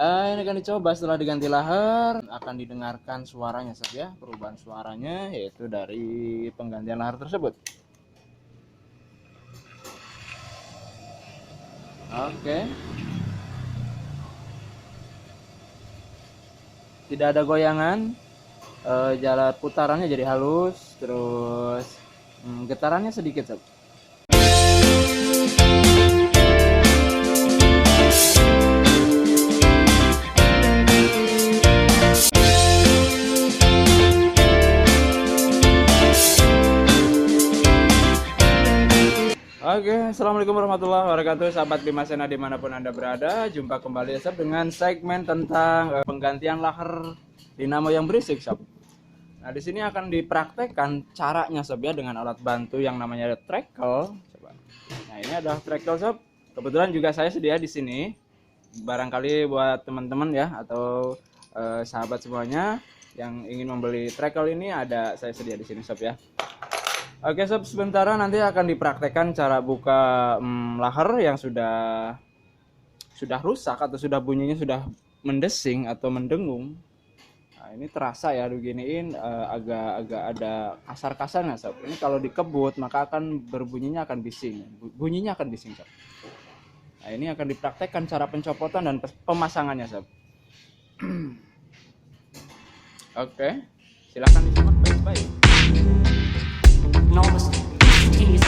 Ini akan dicoba setelah diganti lahar, akan didengarkan suaranya sob ya, perubahan suaranya yaitu dari penggantian lahar tersebut. Oke. Tidak ada goyangan, jalan putarannya jadi halus, terus getarannya sedikit sob. Oke, assalamualaikum warahmatullahi wabarakatuh, sahabat Bimasena dimanapun anda berada. Jumpa kembali sob dengan segmen tentang penggantian lahar dinamo yang berisik sob. Nah di sini akan dipraktekkan caranya sob ya, dengan alat bantu yang namanya trecle. Coba. Nah ini adalah trecle sob. Kebetulan juga saya sedia di sini. Barangkali buat teman-teman ya atau sahabat semuanya yang ingin membeli trecle ini, ada saya sedia di sini sob ya. Oke sob, sebentar nanti akan dipraktekkan cara buka lahar yang sudah rusak atau sudah bunyinya sudah mendesing atau mendengung. Nah, ini terasa ya beginiin, agak ada kasar-kasarnya sob. Ini kalau dikebut maka akan berbunyinya akan bising. Bunyinya akan bising sob. Nah, ini akan dipraktekkan cara pencopotan dan pemasangannya sob. Oke, silakan disimak baik-baik. Enormous continuous.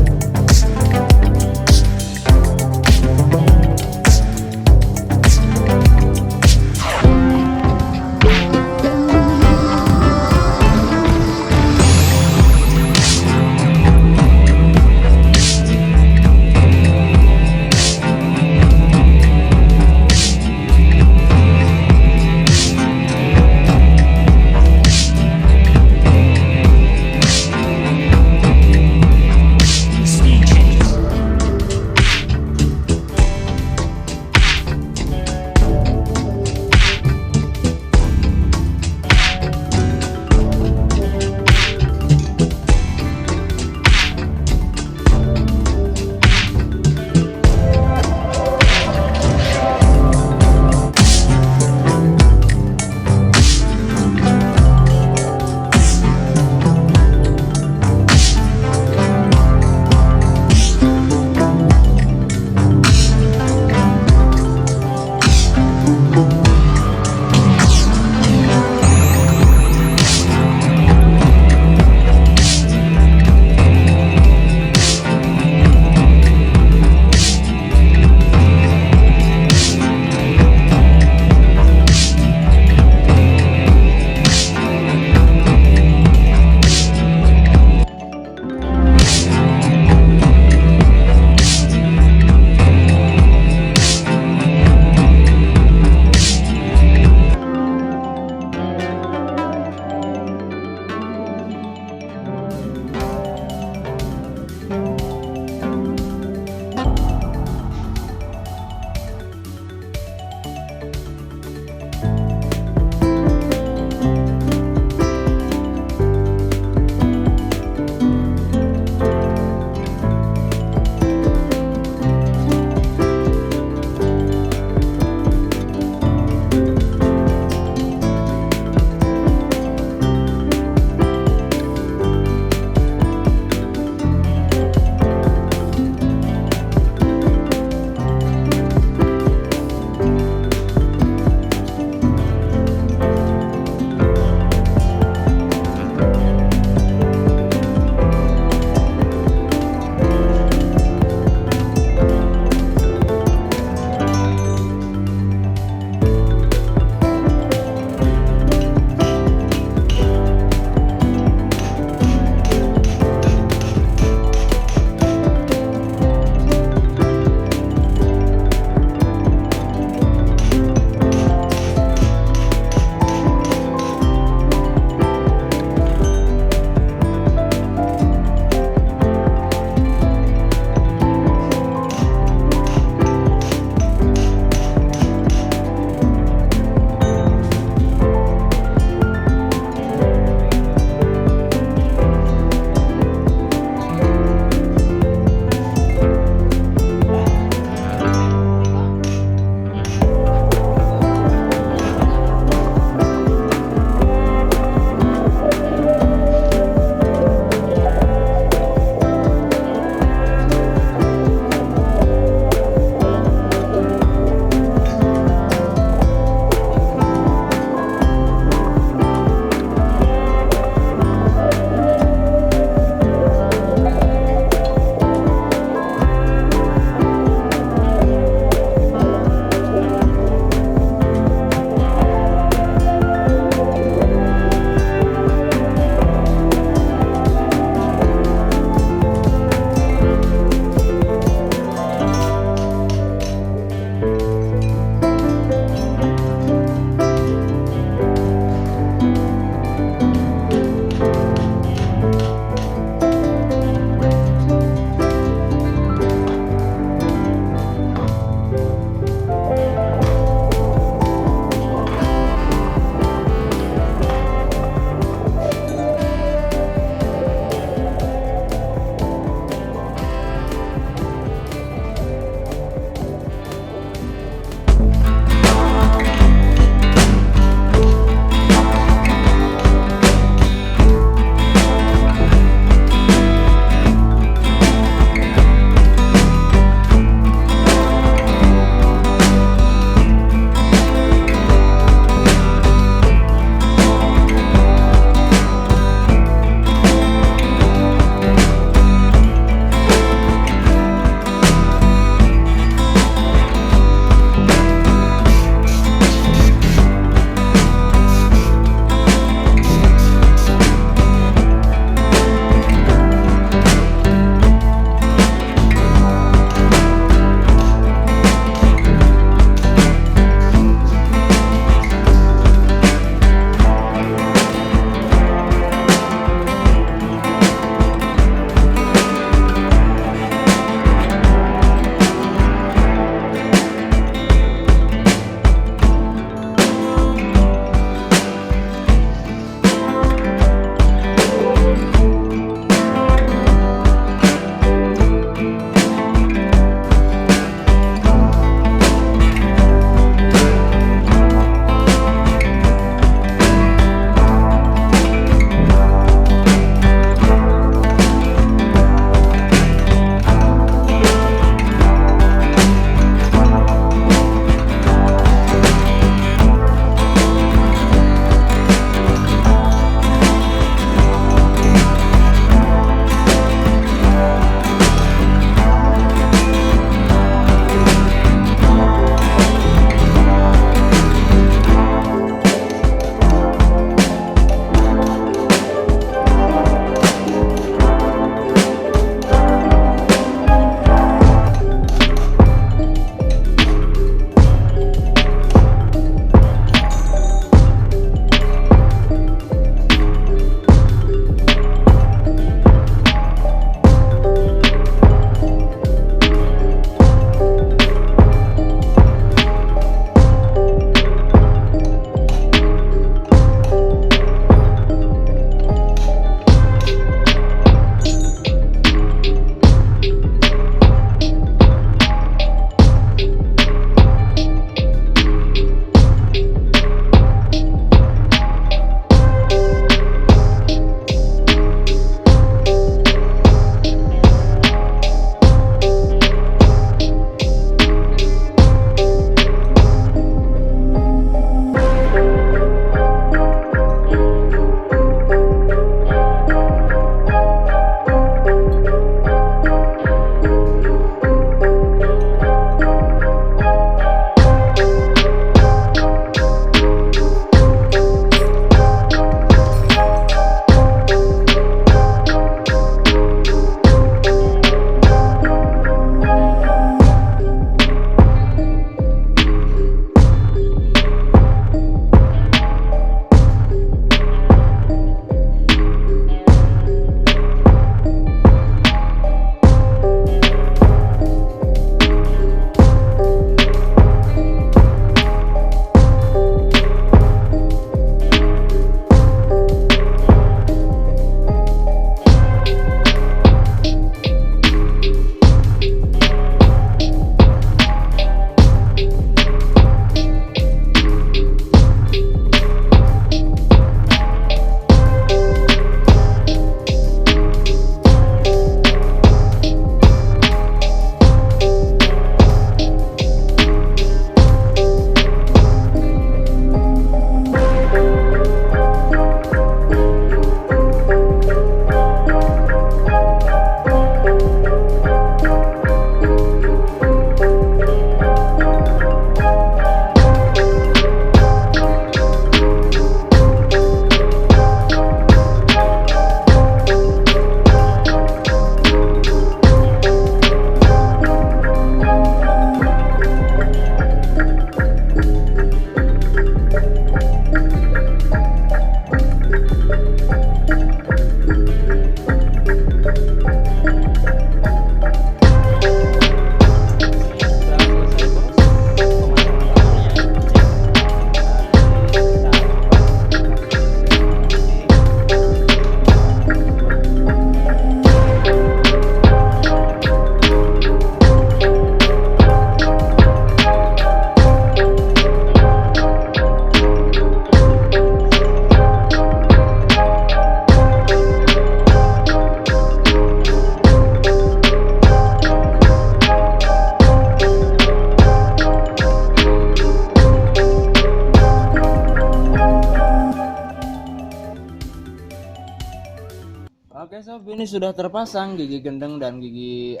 Oke sob, ini sudah terpasang gigi gendeng dan gigi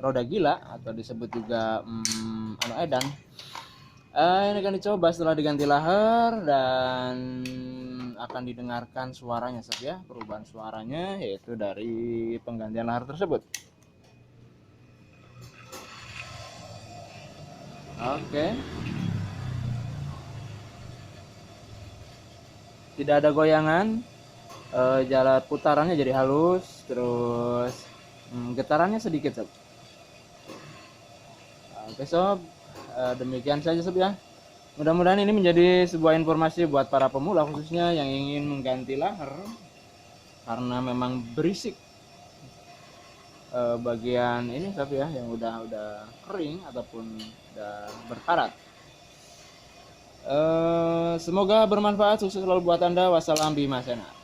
roda gila atau disebut juga edan. Ini akan dicoba setelah diganti lahar dan akan didengarkan suaranya sob ya, perubahan suaranya yaitu dari penggantian lahar tersebut. Oke. Tidak ada goyangan, jalan putarannya jadi halus, terus getarannya sedikit sob. Oke sob, demikian saja sob ya. Mudah-mudahan ini menjadi sebuah informasi buat para pemula khususnya yang ingin mengganti lahar karena memang berisik bagian ini sob ya, yang udah kering ataupun udah berkarat. Semoga bermanfaat, sukses selalu buat Anda. Wassalam bimasena.